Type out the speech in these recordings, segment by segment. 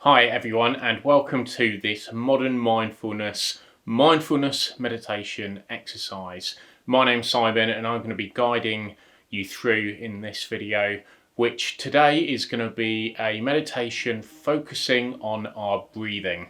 Hi everyone, and welcome to this modern mindfulness meditation exercise. My name's Simon and I'm going to be guiding you through in this video, which today is going to be a meditation focusing on our breathing.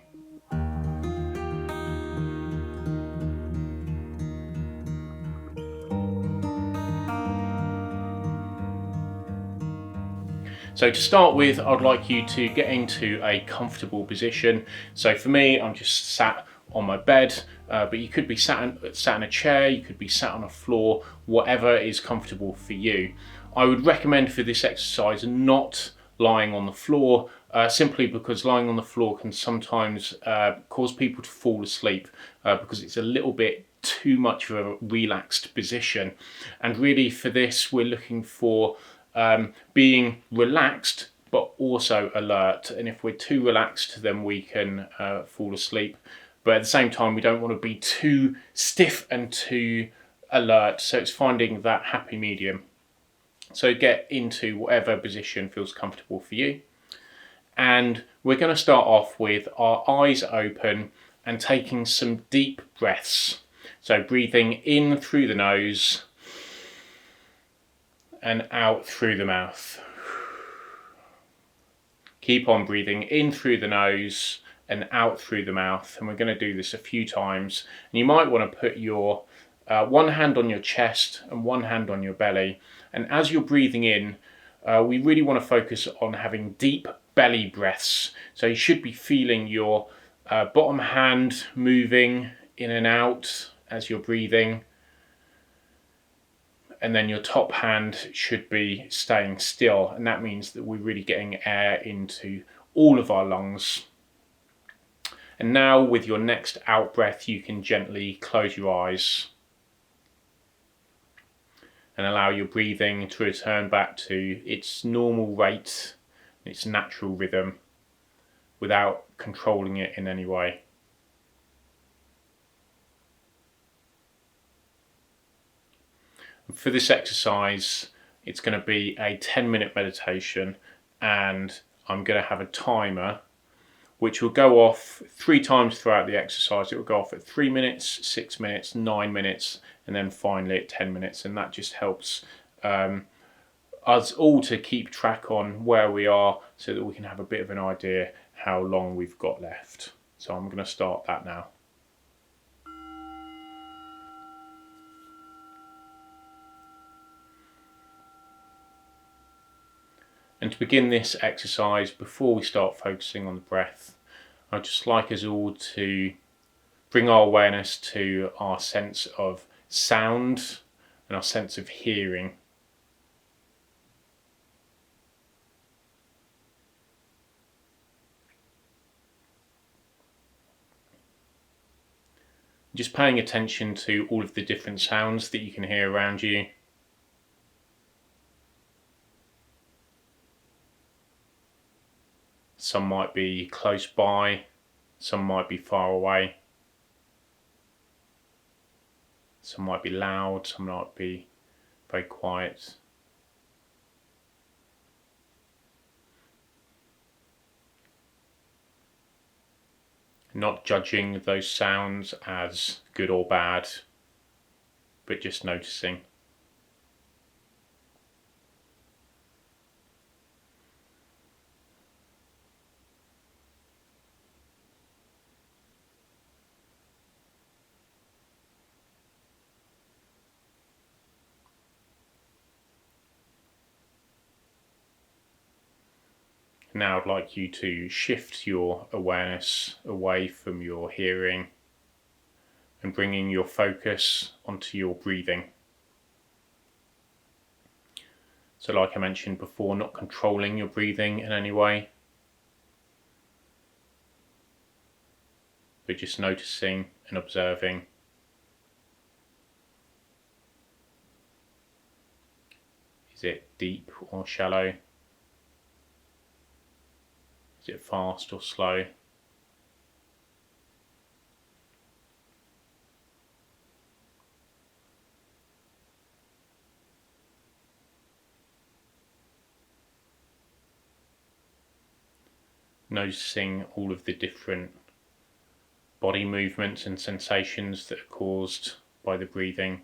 So to start with, I'd like you to get into a comfortable position. So for me, I'm just sat on my bed, but you could be sat in a chair, you could be sat on a floor, whatever is comfortable for you. I would recommend for this exercise not lying on the floor, simply because lying on the floor can sometimes cause people to fall asleep because it's a little bit too much of a relaxed position. And really for this, we're looking for being relaxed but also alert, and if we're too relaxed then we can fall asleep, but at the same time we don't want to be too stiff and too alert, so it's finding that happy medium. So get into whatever position feels comfortable for you, and we're going to start off with our eyes open and taking some deep breaths. So breathing in through the nose and out through the mouth. Keep on breathing in through the nose and out through the mouth, and we're going to do this a few times. And you might want to put your one hand on your chest and one hand on your belly, and as you're breathing in, we really want to focus on having deep belly breaths. So you should be feeling your bottom hand moving in and out as you're breathing, and then your top hand should be staying still, and that means that we're really getting air into all of our lungs. And now with your next out breath, you can gently close your eyes and allow your breathing to return back to its normal rate, its natural rhythm, without controlling it in any way. For this exercise, it's going to be a 10-minute meditation, and I'm going to have a timer which will go off 3 times throughout the exercise. It will go off at 3 minutes, 6 minutes, 9 minutes, and then finally at 10 minutes. And that just helps us all to keep track on where we are, so that we can have a bit of an idea how long we've got left. So I'm going to start that now. And to begin this exercise, before we start focusing on the breath, I'd just like us all to bring our awareness to our sense of sound and our sense of hearing. Just paying attention to all of the different sounds that you can hear around you. Some might be close by, some might be far away, some might be loud, some might be very quiet. Not judging those sounds as good or bad, but just noticing. Now I'd like you to shift your awareness away from your hearing and bringing your focus onto your breathing. So like I mentioned before, not controlling your breathing in any way, but just noticing and observing. Is it deep or shallow? Is it fast or slow? noticing all of the different body movements and sensations that are caused by the breathing.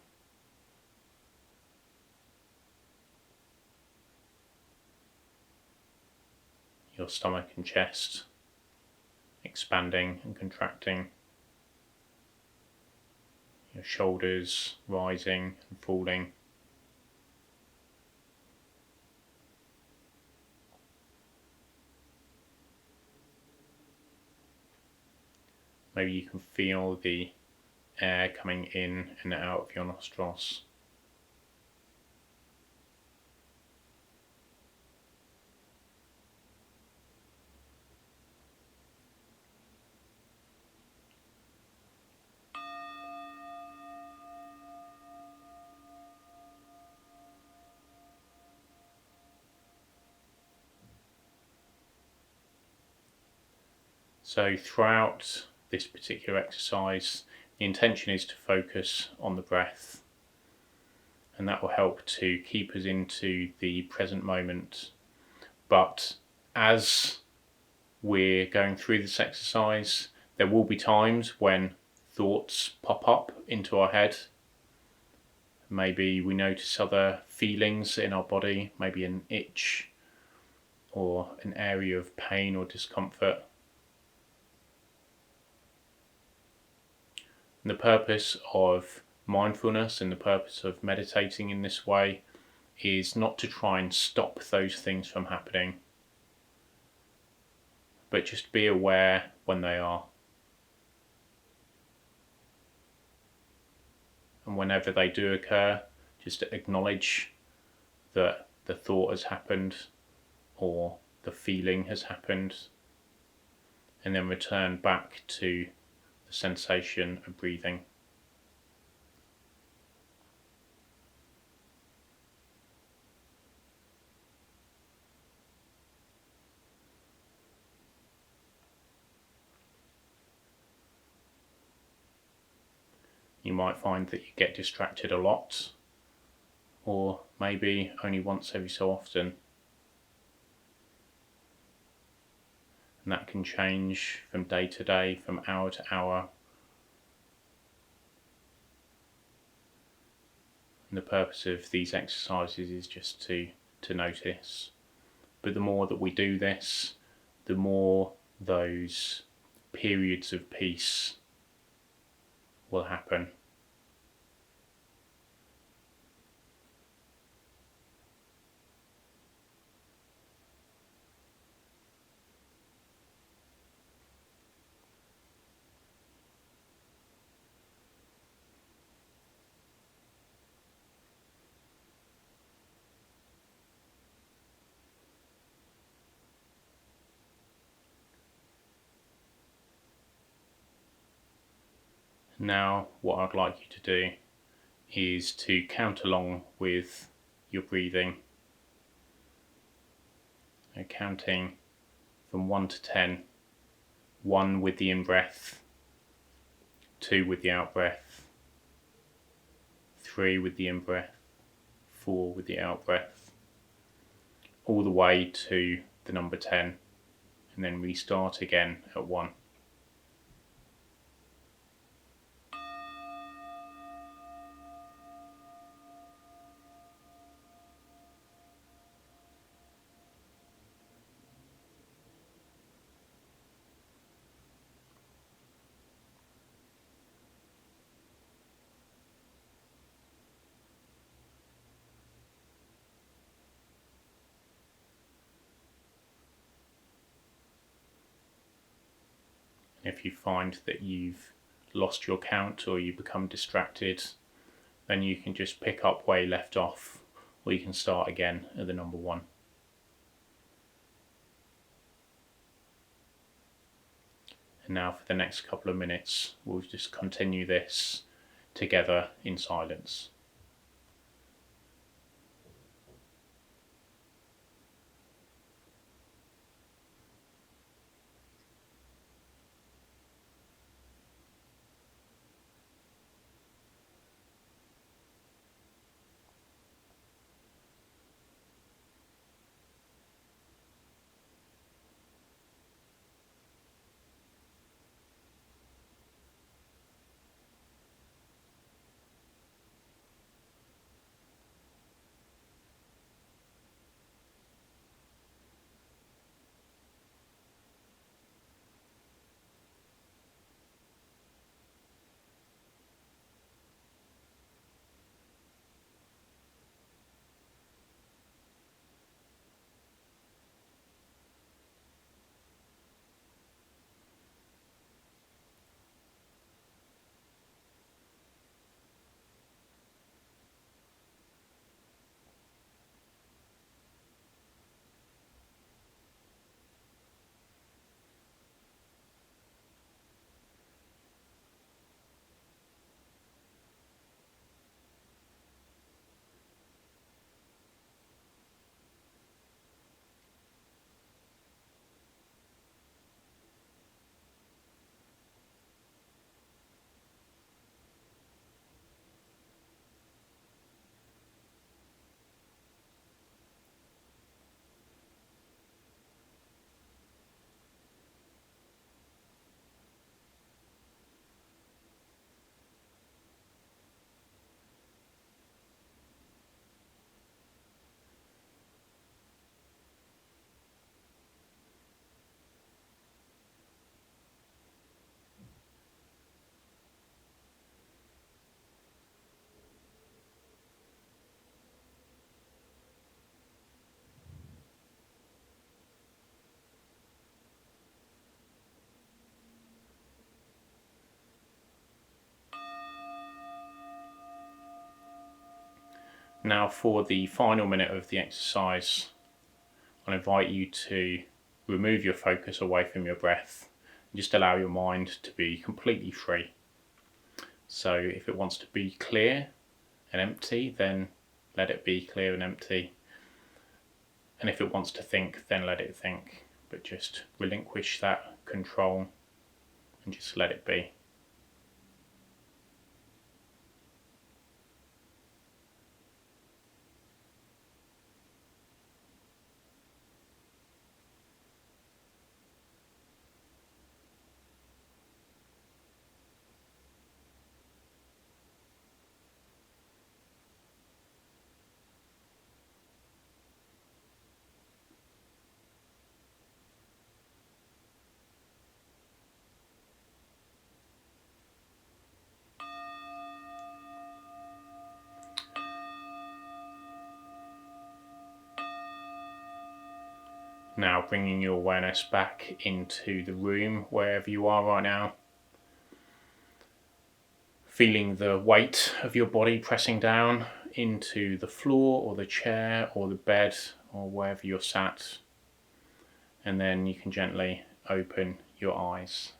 Your stomach and chest expanding and contracting, your shoulders rising and falling. Maybe you can feel the air coming in and out of your nostrils. So throughout this particular exercise, the intention is to focus on the breath, and that will help to keep us into the present moment. But as we're going through this exercise, there will be times when thoughts pop up into our head. Maybe we notice other feelings in our body, maybe an itch or an area of pain or discomfort. And the purpose of mindfulness and the purpose of meditating in this way is not to try and stop those things from happening, but just be aware when they are. And whenever they do occur, just acknowledge that the thought has happened or the feeling has happened, and then return back to the sensation of breathing. You might find that you get distracted a lot, or maybe only once every so often. And that can change from day to day, from hour to hour. And the purpose of these exercises is just to notice. But the more that we do this, the more those periods of peace will happen. Now, what I'd like you to do is to count along with your breathing. Counting from 1 to 10. 1 with the in-breath, 2 with the out-breath, 3 with the in-breath, 4 with the out-breath, all the way to the number 10, and then restart again at 1. If you find that you've lost your count or you become distracted, then you can just pick up where you left off, or you can start again at the number 1. And now for the next couple of minutes, we'll just continue this together in silence. Now for the final minute of the exercise, I invite you to remove your focus away from your breath and just allow your mind to be completely free. So if it wants to be clear and empty, then let it be clear and empty. And if it wants to think, then let it think. But just relinquish that control and just let it be. Now bringing your awareness back into the room, wherever you are right now. Feeling the weight of your body pressing down into the floor or the chair or the bed or wherever you're sat. And then you can gently open your eyes.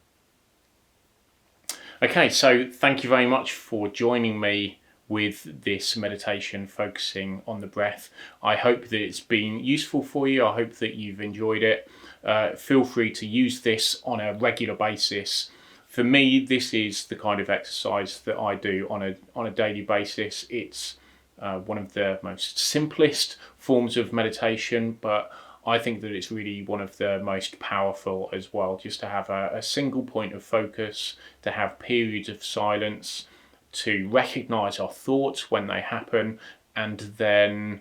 Okay, so thank you very much for joining me with this meditation focusing on the breath. I hope that it's been useful for you. I hope that you've enjoyed it. Feel free to use this on a regular basis. For me, this is the kind of exercise that I do on a daily basis. It's one of the most simplest forms of meditation, but I think that it's really one of the most powerful as well, just to have a single point of focus, to have periods of silence, to recognize our thoughts when they happen, and then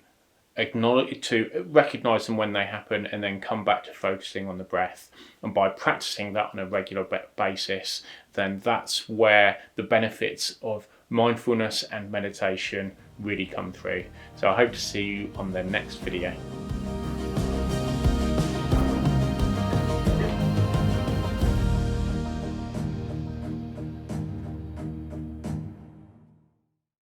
recognize them when they happen, and then come back to focusing on the breath. And by practicing that on a regular basis, then that's where the benefits of mindfulness and meditation really come through. So I hope to see you on the next video.